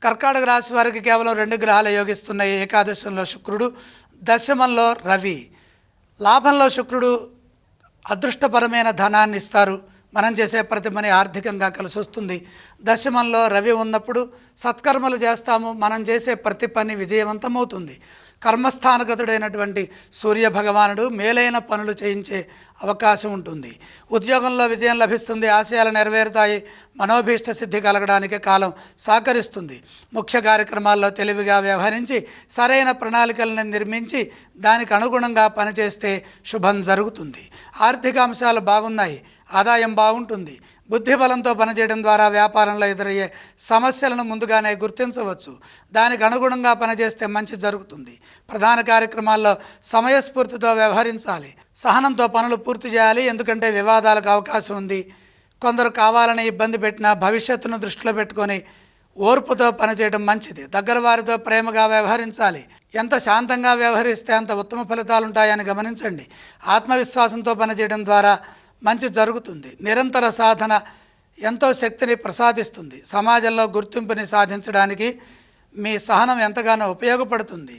కర్కాటక రాశి వారికి కేవలం 2 గ్రహాలు యోగిస్తున్నాయి. ఏకాదశంలో శుక్రుడు, దశమంలో రవి. లాభంలో శుక్రుడు అదృష్టపరమైన ధనాన్ని ఇస్తారు. మనం చేసే ప్రతి పని ఆర్థికంగా కలిసి వస్తుంది. దశమంలో రవి ఉన్నప్పుడు సత్కర్మలు చేస్తాము. మనం చేసే ప్రతి పని విజయవంతమవుతుంది. కర్మస్థానగతుడైనటువంటి సూర్యభగవానుడు మేలైన పనులు చేయించే అవకాశం ఉంటుంది. ఉద్యోగంలో విజయం లభిస్తుంది. ఆశయాలు నెరవేరుతాయి. మనోభీష్ట సిద్ధి కలగడానికి కాలం సహకరిస్తుంది. ముఖ్య కార్యక్రమాల్లో తెలివిగా వ్యవహరించి సరైన ప్రణాళికలను నిర్మించి దానికి అనుగుణంగా పనిచేస్తే శుభం జరుగుతుంది. ఆర్థిక అంశాలు బాగున్నాయి. ఆదాయం బాగుంటుంది. బుద్ధిబలంతో పనిచేయడం ద్వారా వ్యాపారంలో ఎదురయ్యే సమస్యలను ముందుగానే గుర్తించవచ్చు. దానికి అనుగుణంగా పనిచేస్తే మంచి జరుగుతుంది. ప్రధాన కార్యక్రమాల్లో సమయస్ఫూర్తితో వ్యవహరించాలి. సహనంతో పనులు పూర్తి చేయాలి. ఎందుకంటే వివాదాలకు అవకాశం ఉంది. కొందరు కావాలని ఇబ్బంది పెట్టినా భవిష్యత్తును దృష్టిలో పెట్టుకొని ఓర్పుతో పనిచేయడం మంచిది. దగ్గర వారితో ప్రేమగా వ్యవహరించాలి. ఎంత శాంతంగా వ్యవహరిస్తే అంత ఉత్తమ ఫలితాలు ఉంటాయని గమనించండి. ఆత్మవిశ్వాసంతో పనిచేయడం ద్వారా మంచి జరుగుతుంది. నిరంతర సాధన ఎంతో శక్తిని ప్రసాదిస్తుంది. సమాజంలో గుర్తింపుని సాధించడానికి మీ సహనం ఎంతగానో ఉపయోగపడుతుంది.